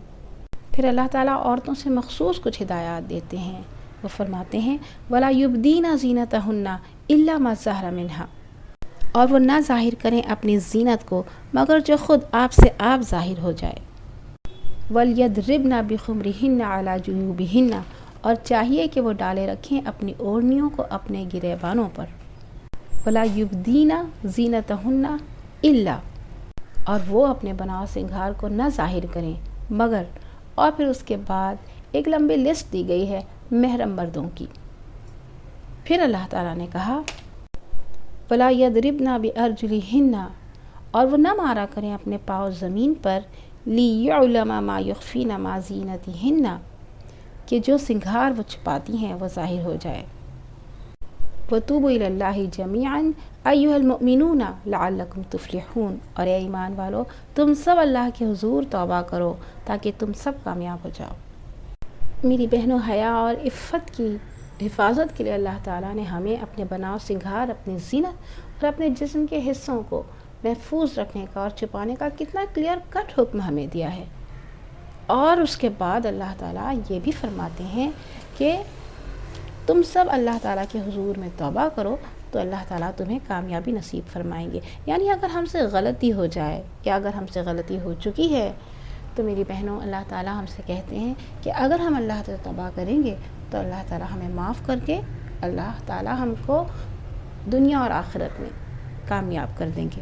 پھر اللہ تعالیٰ عورتوں سے مخصوص کچھ ہدایات دیتے ہیں۔ وہ فرماتے ہیں وَلَا يُبْدِينَ زِينَتَهُنَّ إِلَّا مَا ظَهَرَ مِنْهَا، اور وہ نہ ظاہر کریں اپنی زینت کو مگر جو خود آپ سے آپ ظاہر ہو جائے۔ وَلْيَضْرِبْنَ بِخُمُرِهِنَّ عَلَى جُيُوبِهِنَّ، اور چاہیے کہ وہ ڈالے رکھیں اپنی اوڑھنیوں کو اپنے گریبانوں پر۔ وَلَا يُبْدِينَ زِينَتَهُنَّ إِلَّا، اور وہ اپنے بناؤ سنگھار کو نہ ظاہر کریں مگر، اور پھر اس کے بعد ایک لمبی لسٹ دی گئی ہے محرم مردوں کی۔ پھر اللہ تعالیٰ نے کہا وَلَا يَضْرِبْنَ بِأَرْجُلِهِنَّ، اور وہ نہ مارا کریں اپنے پاؤں زمین پر، لِيُعْلَمَ مَا يُخْفِينَ مَا زِينَتِهِنَّ، کہ جو سنگھار وہ چھپاتی ہیں وہ ظاہر ہو جائے۔ وَتُوبُوا إِلَى اللَّهِ جَمِيعًا أَيُّهَا الْمُؤْمِنُونَ لَعَلَّكُمْ تُفْلِحُونَ، اور اے ایمان والو تم سب اللہ کے حضور توبہ کرو تاکہ تم سب کامیاب ہو جاؤ۔ میری بہنوں، حیا اور عفت کی حفاظت کے لیے اللہ تعالیٰ نے ہمیں اپنے بناؤ سنگھار، اپنی زینت اور اپنے جسم کے حصوں کو محفوظ رکھنے کا اور چھپانے کا کتنا کلیئر کٹ حکم ہمیں دیا ہے۔ اور اس کے بعد اللہ تعالیٰ یہ بھی فرماتے ہیں کہ تم سب اللہ تعالیٰ کے حضور میں توبہ کرو تو اللہ تعالیٰ تمہیں کامیابی نصیب فرمائیں گے۔ یعنی اگر ہم سے غلطی ہو جائے یا اگر ہم سے غلطی ہو چکی ہے تو میری بہنوں، اللہ تعالیٰ ہم سے کہتے ہیں کہ اگر ہم اللہ سے توبہ کریں گے تو اللہ تعالیٰ ہمیں معاف کر کے اللہ تعالیٰ ہم کو دنیا اور آخرت میں کامیاب کر دیں گے۔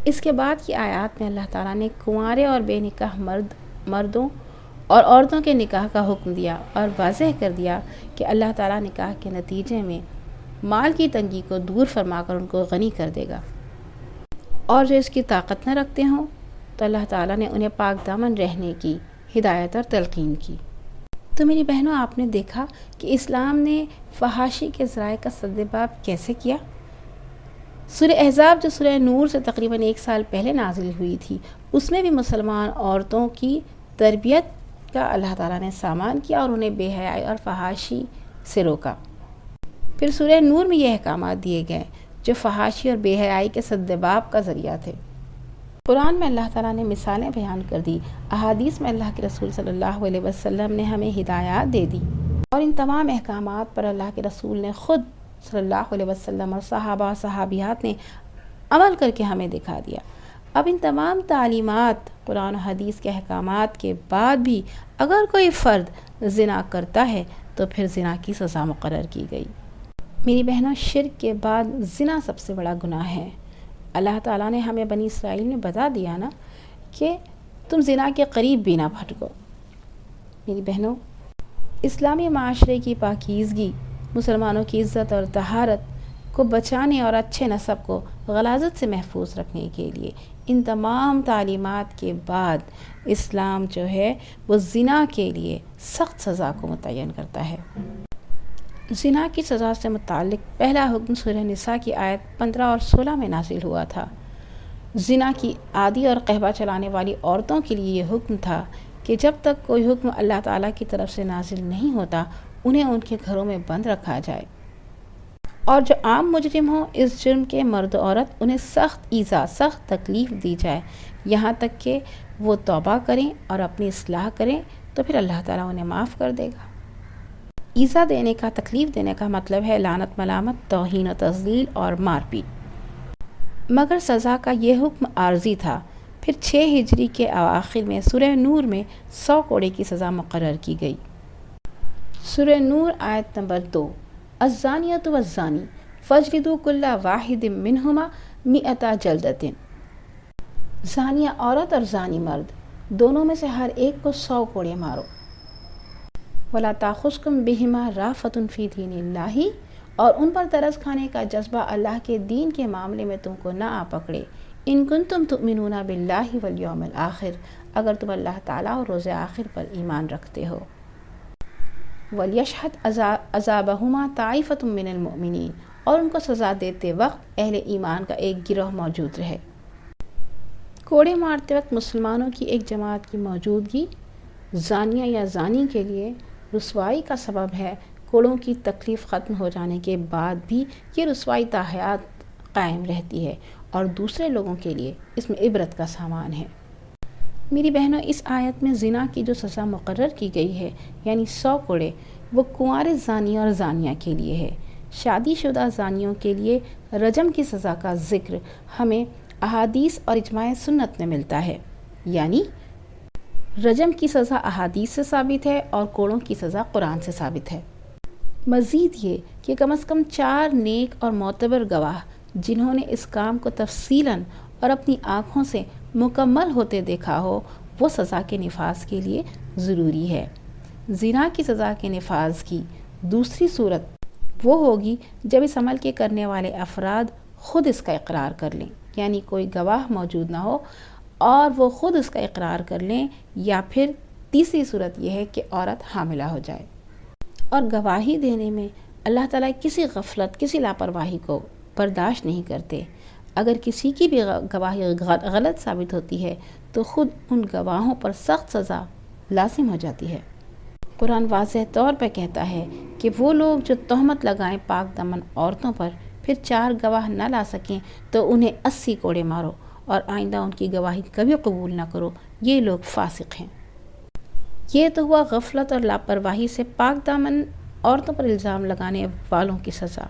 اس کے بعد کی آیات میں اللہ تعالیٰ نے کنوارے اور بے نکاح مردوں اور عورتوں کے نکاح کا حکم دیا اور واضح کر دیا کہ اللہ تعالیٰ نکاح کے نتیجے میں مال کی تنگی کو دور فرما کر ان کو غنی کر دے گا، اور جو اس کی طاقت نہ رکھتے ہوں تو اللہ تعالیٰ نے انہیں پاک دامن رہنے کی ہدایت اور تلقین کی۔ تو میری بہنوں، آپ نے دیکھا کہ اسلام نے فحاشی کے ذرائع کا سدباب کیسے کیا۔ سورہ احزاب جو سورہ نور سے تقریباً 1 سال پہلے نازل ہوئی تھی، اس میں بھی مسلمان عورتوں کی تربیت کا اللہ تعالیٰ نے سامان کیا اور انہیں بے حیائی اور فحاشی سے روکا۔ پھر سورہ نور میں یہ احکامات دیے گئے جو فحاشی اور بے حیائی کے سدباب کا ذریعہ تھے۔ قرآن میں اللہ تعالیٰ نے مثالیں بیان کر دی، احادیث میں اللہ کے رسول صلی اللہ علیہ وسلم نے ہمیں ہدایات دے دی، اور ان تمام احکامات پر اللہ کے رسول نے خود صلی اللہ علیہ وسلم اور صحابہ اور صحابیات نے عمل کر کے ہمیں دکھا دیا۔ اب ان تمام تعلیمات، قرآن و حدیث کے احکامات کے بعد بھی اگر کوئی فرد زنا کرتا ہے تو پھر زنا کی سزا مقرر کی گئی۔ میری بہنوں، شرک کے بعد زنا سب سے بڑا گناہ ہے۔ اللہ تعالیٰ نے ہمیں بنی اسرائیل میں بتا دیا نا کہ تم زنا کے قریب بھی نہ پھٹکو۔ میری بہنوں، اسلامی معاشرے کی پاکیزگی، مسلمانوں کی عزت اور طہارت کو بچانے اور اچھے نسب کو غلاظت سے محفوظ رکھنے کے لیے ان تمام تعلیمات کے بعد اسلام جو ہے وہ زنا کے لیے سخت سزا کو متعین کرتا ہے۔ زنا کی سزا سے متعلق پہلا حکم سورہ نساء کی آیت 15 اور 16 میں نازل ہوا تھا۔ زنا کی عادی اور قہبہ چلانے والی عورتوں کے لیے یہ حکم تھا کہ جب تک کوئی حکم اللہ تعالیٰ کی طرف سے نازل نہیں ہوتا انہیں ان کے گھروں میں بند رکھا جائے، اور جو عام مجرم ہوں اس جرم کے مرد و عورت انہیں سخت ایذا، سخت تکلیف دی جائے، یہاں تک کہ وہ توبہ کریں اور اپنی اصلاح کریں تو پھر اللہ تعالیٰ انہیں معاف کر دے گا۔ ایذا دینے کا، تکلیف دینے کا مطلب ہے لعنت، ملامت، توہین و تذلیل اور مار پیٹ۔ مگر سزا کا یہ حکم عارضی تھا۔ پھر 6 ہجری کے اواخر میں سورہ نور میں 100 کوڑے کی سزا مقرر کی گئی۔ سورہ نور آیت نمبر 2، الزانیۃ والزانی فاجلدوا کل واحد منہما 100 جلدۃ۔ زانیہ عورت اور زانی مرد دونوں میں سے ہر ایک کو 100 کوڑے مارو۔ ولا تاخذکم بہما رأفۃ فی دین اللہ، اور ان پر ترس کھانے کا جذبہ اللہ کے دین کے معاملے میں تم کو نہ آ پکڑے۔ ان کنتم تؤمنون باللہ والیوم الآخر، اگر تم اللہ تعالیٰ اور روز آخر پر ایمان رکھتے ہو۔ ولیشہد عذابہما طائفۃ من المؤمنین، اور ان کو سزا دیتے وقت اہل ایمان کا ایک گروہ موجود رہے۔ کوڑے مارتے وقت مسلمانوں کی ایک جماعت کی موجودگی زانیہ یا زانی کے لیے رسوائی کا سبب ہے۔ کوڑوں کی تکلیف ختم ہو جانے کے بعد بھی یہ رسوائی تا حیات قائم رہتی ہے، اور دوسرے لوگوں کے لیے اس میں عبرت کا سامان ہے۔ میری بہنوں، اس آیت میں زنا کی جو سزا مقرر کی گئی ہے یعنی 100 کوڑے، وہ کنوارے زانیہ اور زانیہ کے لیے ہے۔ شادی شدہ زانیوں کے لیے رجم کی سزا کا ذکر ہمیں احادیث اور اجماع سنت میں ملتا ہے، یعنی رجم کی سزا احادیث سے ثابت ہے اور کوڑوں کی سزا قرآن سے ثابت ہے۔ مزید یہ کہ کم از کم 4 نیک اور معتبر گواہ جنہوں نے اس کام کو تفصیلاً اور اپنی آنکھوں سے مکمل ہوتے دیکھا ہو، وہ سزا کے نفاذ کے لیے ضروری ہے۔ زنا کی سزا کے نفاذ کی دوسری صورت وہ ہوگی جب اس عمل کے کرنے والے افراد خود اس کا اقرار کر لیں، یعنی کوئی گواہ موجود نہ ہو اور وہ خود اس کا اقرار کر لیں، یا پھر تیسری صورت یہ ہے کہ عورت حاملہ ہو جائے۔ اور گواہی دینے میں اللہ تعالیٰ کسی غفلت، کسی لاپرواہی کو برداشت نہیں کرتے۔ اگر کسی کی بھی گواہی غلط ثابت ہوتی ہے تو خود ان گواہوں پر سخت سزا لازم ہو جاتی ہے۔ قرآن واضح طور پہ کہتا ہے کہ وہ لوگ جو تہمت لگائیں پاک دامن عورتوں پر، پھر 4 گواہ نہ لا سکیں تو انہیں 80 کوڑے مارو اور آئندہ ان کی گواہی کبھی قبول نہ کرو، یہ لوگ فاسق ہیں۔ یہ تو ہوا غفلت اور لاپرواہی سے پاک دامن عورتوں پر الزام لگانے والوں کی سزا۔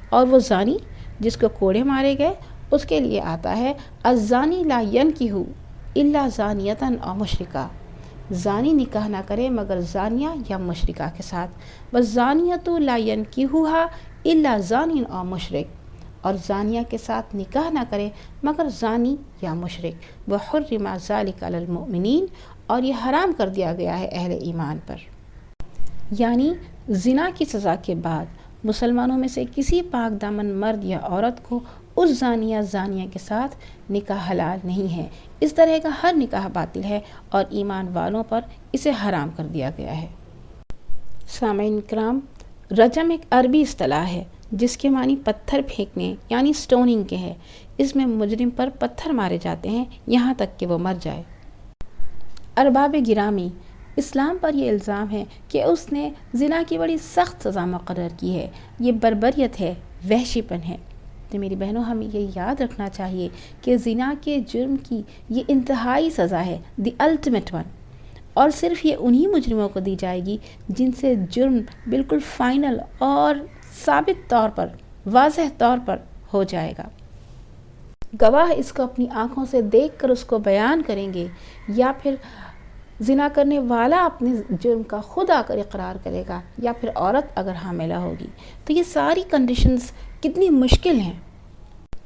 اور وہ زانی جس کو کوڑے مارے گئے، اس کے لیے آتا ہے الزانی لا ینکحو الا زانیۃ او مشرکہ، زانی نکاح نہ کرے مگر زانیہ یا مشرکہ کے ساتھ، والزانیۃ لا ینکحوہا الا زان او مشرک، اور زانیہ کے ساتھ نکاح نہ کرے مگر زانی یا مشرک، وحرم ذلک علی المؤمنین، اور یہ حرام کر دیا گیا ہے اہل ایمان پر۔ یعنی زنا کی سزا کے بعد مسلمانوں میں سے کسی پاک دامن مرد یا عورت کو اس زانیہ کے ساتھ نکاح حلال نہیں ہے۔ اس طرح کا ہر نکاح باطل ہے اور ایمان والوں پر اسے حرام کر دیا گیا ہے۔ سامعین کرام، رجم ایک عربی اصطلاح ہے جس کے معنی پتھر پھینکنے یعنی سٹوننگ کے ہے۔ اس میں مجرم پر پتھر مارے جاتے ہیں یہاں تک کہ وہ مر جائے۔ ارباب گرامی، اسلام پر یہ الزام ہے کہ اس نے زنا کی بڑی سخت سزا مقرر کی ہے۔ یہ بربریت ہے، وحشی پن ہے۔ تو میری بہنوں، ہمیں یہ یاد رکھنا چاہیے کہ زنا کے جرم کی یہ انتہائی سزا ہے، دی الٹیمیٹ ون، اور صرف یہ انہی مجرموں کو دی جائے گی جن سے جرم بالکل فائنل اور ثابت طور پر، واضح طور پر ہو جائے گا۔ گواہ اس کو اپنی آنکھوں سے دیکھ کر اس کو بیان کریں گے، یا پھر زنا کرنے والا اپنے جرم کا خود آ کر اقرار کرے گا، یا پھر عورت اگر حاملہ ہوگی۔ تو یہ ساری کنڈیشنز کتنی مشکل ہیں۔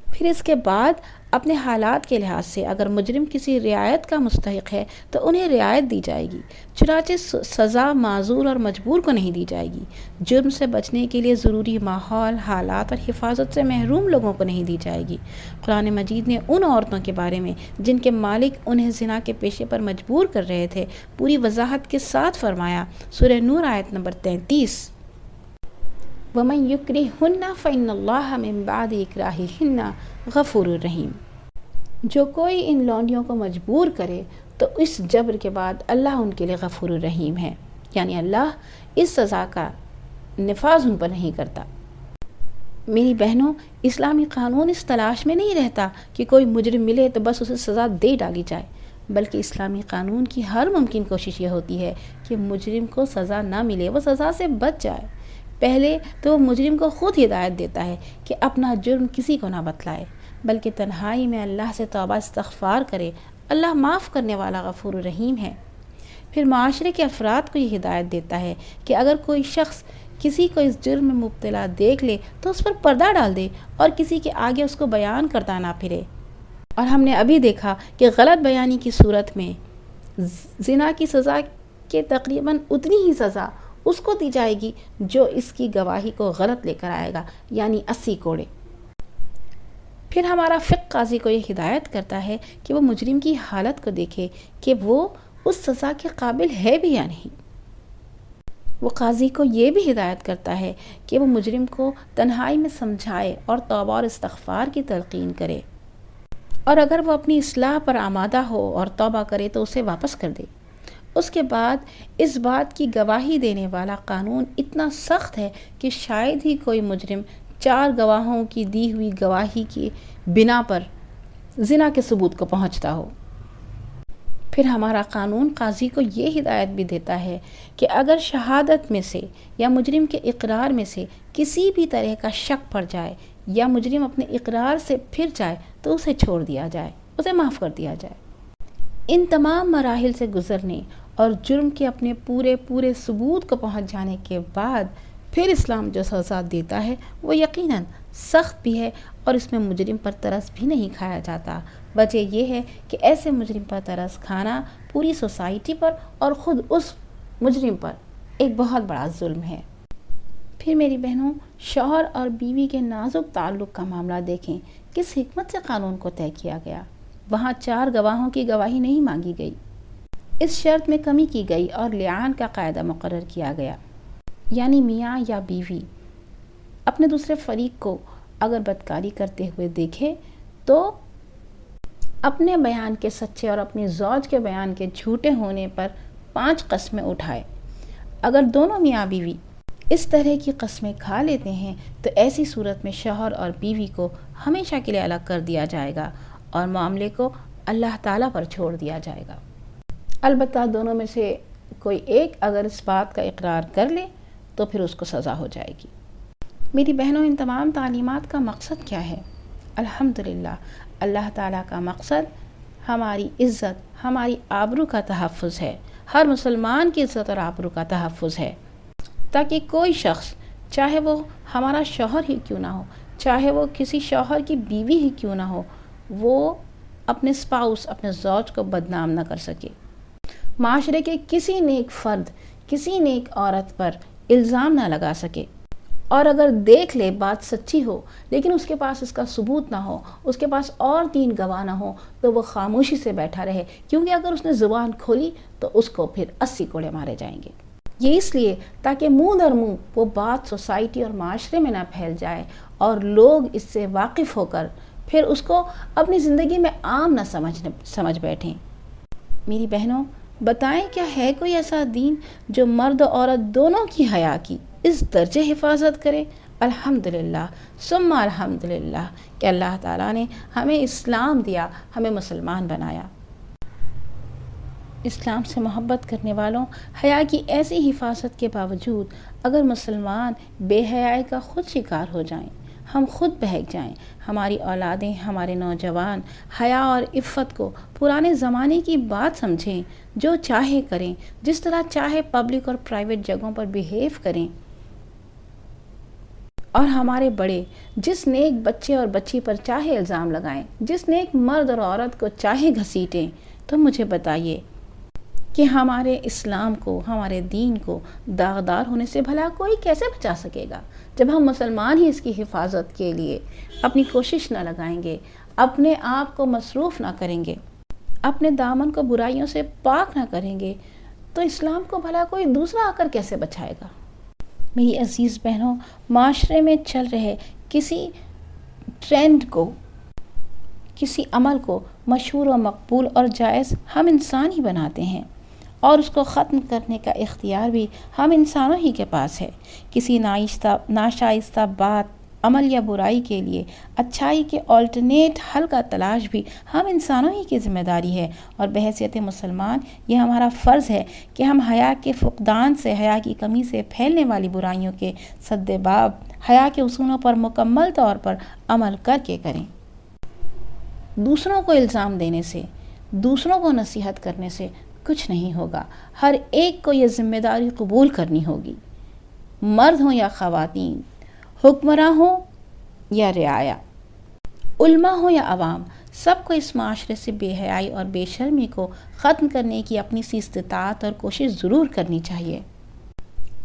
پھر اس کے بعد اپنے حالات کے لحاظ سے اگر مجرم کسی رعایت کا مستحق ہے تو انہیں رعایت دی جائے گی، چنانچہ سزا معذور اور مجبور کو نہیں دی جائے گی۔ جرم سے بچنے کے لیے ضروری ماحول، حالات اور حفاظت سے محروم لوگوں کو نہیں دی جائے گی۔ قرآن مجید نے ان عورتوں کے بارے میں جن کے مالک انہیں زنا کے پیشے پر مجبور کر رہے تھے پوری وضاحت کے ساتھ فرمایا۔ سورہ نور آیت نمبر 33، وَمَن يُكْرِهُنَّ فَإِنَّ اللَّهَ مِن بَعْدِ إِكْرَاهِهِنَّ غَفُورٌ رَحِيمٌ، جو کوئی ان لونڈیوں کو مجبور کرے تو اس جبر کے بعد اللہ ان کے لیے غفور الرحیم ہے، یعنی اللہ اس سزا کا نفاذ ان پر نہیں کرتا۔ میری بہنوں، اسلامی قانون اس تلاش میں نہیں رہتا کہ کوئی مجرم ملے تو بس اسے سزا دے ڈالی جائے، بلکہ اسلامی قانون کی ہر ممکن کوشش یہ ہوتی ہے کہ مجرم کو سزا نہ ملے، وہ سزا سے بچ جائے۔ پہلے تو وہ مجرم کو خود ہدایت دیتا ہے کہ اپنا جرم کسی کو نہ بتلائے، بلکہ تنہائی میں اللہ سے توبہ استغفار کرے۔ اللہ معاف کرنے والا غفور الرحیم ہے۔ پھر معاشرے کے افراد کو یہ ہدایت دیتا ہے کہ اگر کوئی شخص کسی کو اس جرم میں مبتلا دیکھ لے تو اس پر پردہ ڈال دے اور کسی کے آگے اس کو بیان کرتا نہ پھرے۔ اور ہم نے ابھی دیکھا کہ غلط بیانی کی صورت میں زنا کی سزا کے تقریباً اتنی ہی سزا اس کو دی جائے گی جو اس کی گواہی کو غلط لے کر آئے گا، یعنی 80 کوڑے۔ پھر ہمارا فقہ قاضی کو یہ ہدایت کرتا ہے کہ وہ مجرم کی حالت کو دیکھے کہ وہ اس سزا کے قابل ہے بھی یا نہیں۔ وہ قاضی کو یہ بھی ہدایت کرتا ہے کہ وہ مجرم کو تنہائی میں سمجھائے اور توبہ اور استغفار کی تلقین کرے، اور اگر وہ اپنی اصلاح پر آمادہ ہو اور توبہ کرے تو اسے واپس کر دے۔ اس کے بعد اس بات کی گواہی دینے والا قانون اتنا سخت ہے کہ شاید ہی کوئی مجرم 4 گواہوں کی دی ہوئی گواہی کی بنا پر زنا کے ثبوت کو پہنچتا ہو۔ پھر ہمارا قانون قاضی کو یہ ہدایت بھی دیتا ہے کہ اگر شہادت میں سے یا مجرم کے اقرار میں سے کسی بھی طرح کا شک پڑ جائے یا مجرم اپنے اقرار سے پھر جائے تو اسے چھوڑ دیا جائے، اسے معاف کر دیا جائے۔ ان تمام مراحل سے گزرنے اور جرم کے اپنے پورے ثبوت کو پہنچ جانے کے بعد پھر اسلام جو سزا دیتا ہے وہ یقیناً سخت بھی ہے اور اس میں مجرم پر ترس بھی نہیں کھایا جاتا۔ وجہ یہ ہے کہ ایسے مجرم پر ترس کھانا پوری سوسائٹی پر اور خود اس مجرم پر ایک بہت بڑا ظلم ہے۔ پھر میری بہنوں، شوہر اور بیوی کے نازک تعلق کا معاملہ دیکھیں، کس حکمت سے قانون کو طے کیا گیا۔ وہاں 4 گواہوں کی گواہی نہیں مانگی گئی، اس شرط میں کمی کی گئی اور لعان کا قاعدہ مقرر کیا گیا، یعنی میاں یا بیوی اپنے دوسرے فریق کو اگر بدکاری کرتے ہوئے دیکھے تو اپنے بیان کے سچے اور اپنی زوج کے بیان کے جھوٹے ہونے پر 5 قسمیں اٹھائے۔ اگر دونوں میاں بیوی اس طرح کی قسمیں کھا لیتے ہیں تو ایسی صورت میں شوہر اور بیوی کو ہمیشہ کے لیے الگ کر دیا جائے گا اور معاملے کو اللہ تعالیٰ پر چھوڑ دیا جائے گا۔ البتہ دونوں میں سے کوئی ایک اگر اس بات کا اقرار کر لے تو پھر اس کو سزا ہو جائے گی۔ میری بہنوں، ان تمام تعلیمات کا مقصد کیا ہے؟ الحمدللہ، اللہ تعالیٰ کا مقصد ہماری عزت، ہماری آبرو کا تحفظ ہے، ہر مسلمان کی عزت اور آبرو کا تحفظ ہے، تاکہ کوئی شخص، چاہے وہ ہمارا شوہر ہی کیوں نہ ہو، چاہے وہ کسی شوہر کی بیوی ہی کیوں نہ ہو، وہ اپنے اسپاؤس، اپنے زوج کو بدنام نہ کر سکے۔ معاشرے کے کسی نیک فرد، کسی نیک عورت پر الزام نہ لگا سکے، اور اگر دیکھ لے بات سچی ہو لیکن اس کے پاس اس کا ثبوت نہ ہو، اس کے پاس اور 3 گواہ نہ ہو، تو وہ خاموشی سے بیٹھا رہے، کیونکہ اگر اس نے زبان کھولی تو اس کو پھر 80 کوڑے مارے جائیں گے۔ یہ اس لیے تاکہ منہ در منہ وہ بات سوسائٹی اور معاشرے میں نہ پھیل جائے اور لوگ اس سے واقف ہو کر پھر اس کو اپنی زندگی میں عام نہ سمجھ بیٹھیں۔ میری بہنوں، بتائیں کیا ہے کوئی ایسا دین جو مرد و عورت دونوں کی حیا کی اس درجے حفاظت کرے؟ الحمدللہ ثم الحمدللہ کہ اللہ تعالیٰ نے ہمیں اسلام دیا، ہمیں مسلمان بنایا۔ اسلام سے محبت کرنے والوں، حیا کی ایسی حفاظت کے باوجود اگر مسلمان بے حیائی کا خود شکار ہو جائیں، ہم خود بہک جائیں، ہماری اولادیں، ہمارے نوجوان حیا اور عفت کو پرانے زمانے کی بات سمجھیں، جو چاہے کریں، جس طرح چاہے پبلک اور پرائیویٹ جگہوں پر بیہیو کریں، اور ہمارے بڑے جس نیک بچے اور بچی پر چاہے الزام لگائیں، جس نیک مرد اور عورت کو چاہے گھسیٹیں، تو مجھے بتائیے کہ ہمارے اسلام کو، ہمارے دین کو داغدار ہونے سے بھلا کوئی کیسے بچا سکے گا، جب ہم مسلمان ہی اس کی حفاظت کے لیے اپنی کوشش نہ لگائیں گے، اپنے آپ کو مصروف نہ کریں گے، اپنے دامن کو برائیوں سے پاک نہ کریں گے، تو اسلام کو بھلا کوئی دوسرا آ کر کیسے بچائے گا؟ میری عزیز بہنوں، معاشرے میں چل رہے کسی ٹرینڈ کو، کسی عمل کو مشہور و مقبول اور جائز ہم انسان ہی بناتے ہیں، اور اس کو ختم کرنے کا اختیار بھی ہم انسانوں ہی کے پاس ہے۔ کسی ناشائستہ بات، عمل یا برائی کے لیے اچھائی کے آلٹرنیٹ حل کا تلاش بھی ہم انسانوں ہی کی ذمہ داری ہے، اور بحیثیت مسلمان یہ ہمارا فرض ہے کہ ہم حیا کے فقدان سے، حیا کی کمی سے پھیلنے والی برائیوں کے سد باب، حیا کے اصولوں پر مکمل طور پر عمل کر کے کریں۔ دوسروں کو الزام دینے سے، دوسروں کو نصیحت کرنے سے کچھ نہیں ہوگا۔ ہر ایک کو یہ ذمہ داری قبول کرنی ہوگی، مرد ہوں یا خواتین، حکمراں ہوں یا رعایا، علماء ہوں یا عوام، سب کو اس معاشرے سے بے حیائی اور بے شرمی کو ختم کرنے کی اپنی سی استطاعت اور کوشش ضرور کرنی چاہیے۔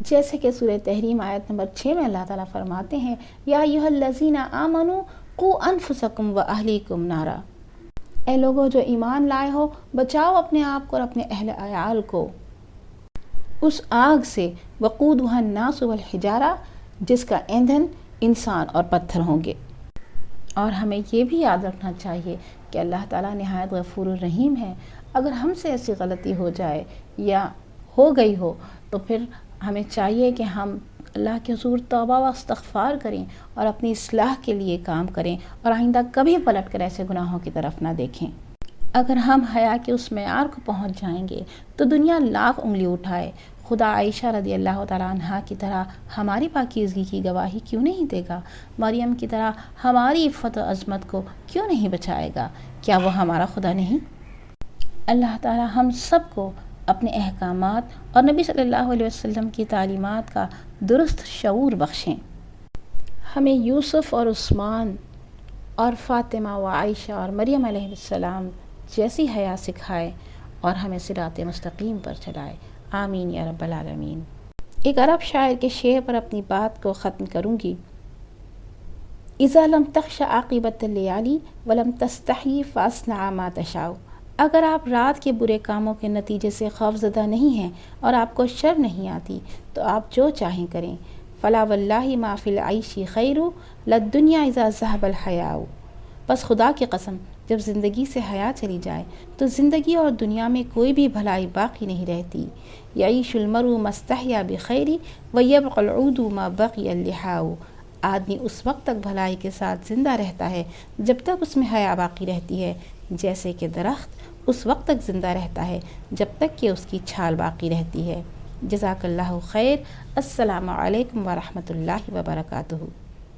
جیسے کہ سورہ تحریم آیت نمبر 6 میں اللہ تعالیٰ فرماتے ہیں، یا ایھا الذین آمنوا قوا انفسکم واہلیکم نارا، اے لوگوں جو ایمان لائے ہو، بچاؤ اپنے آپ کو اور اپنے اہل عیال کو اس آگ سے، وقودھا الناس والحجارہ، جس کا ایندھن انسان اور پتھر ہوں گے۔ اور ہمیں یہ بھی یاد رکھنا چاہیے کہ اللہ تعالیٰ نہایت غفور الرحیم ہے۔ اگر ہم سے ایسی غلطی ہو جائے یا ہو گئی ہو تو پھر ہمیں چاہیے کہ ہم اللہ کے حضور توبہ و استغفار کریں اور اپنی اصلاح کے لیے کام کریں، اور آئندہ کبھی پلٹ کر ایسے گناہوں کی طرف نہ دیکھیں۔ اگر ہم حیا کے اس معیار کو پہنچ جائیں گے تو دنیا لاکھ انگلی اٹھائے، خدا عائشہ رضی اللہ تعالیٰ عنہا کی طرح ہماری پاکیزگی کی گواہی کیوں نہیں دے گا؟ مریم کی طرح ہماری عفت و عظمت کو کیوں نہیں بچائے گا؟ کیا وہ ہمارا خدا نہیں؟ اللہ تعالیٰ ہم سب کو اپنے احکامات اور نبی صلی اللہ علیہ وسلم کی تعلیمات کا درست شعور بخشیں۔ ہمیں یوسف اور عثمان اور فاطمہ و عائشہ اور مریم علیہ السلام جیسی حیا سکھائے اور ہمیں صراط مستقیم پر چلائے، آمین یا رب العالمین۔ ایک عرب شاعر کے شعر پر اپنی بات کو ختم کروں گی۔ اذا لم تخش عاقبت اللیالی ولم تستحی فاصنع ما تشاء۔ اگر آپ رات کے برے کاموں کے نتیجے سے خوف زدہ نہیں ہیں اور آپ کو شرم نہیں آتی تو آپ جو چاہیں کریں۔ فلا واللہ ما فی العیش خیر للدنیا اذا ذهب الحیاء۔ بس خدا کی قسم، جب زندگی سے حیا چلی جائے تو زندگی اور دنیا میں کوئی بھی بھلائی باقی نہیں رہتی۔ یعیش المرء ما استحیا بخیر ویبقى العود ما بقی اللحاء۔ آدمی اس وقت تک بھلائی کے ساتھ زندہ رہتا ہے جب تک اس میں حیا باقی رہتی ہے، جیسے کہ درخت اس وقت تک زندہ رہتا ہے جب تک کہ اس کی چھال باقی رہتی ہے۔ جزاک اللہ خیر۔ السلام علیکم ورحمۃ اللہ وبرکاتہ۔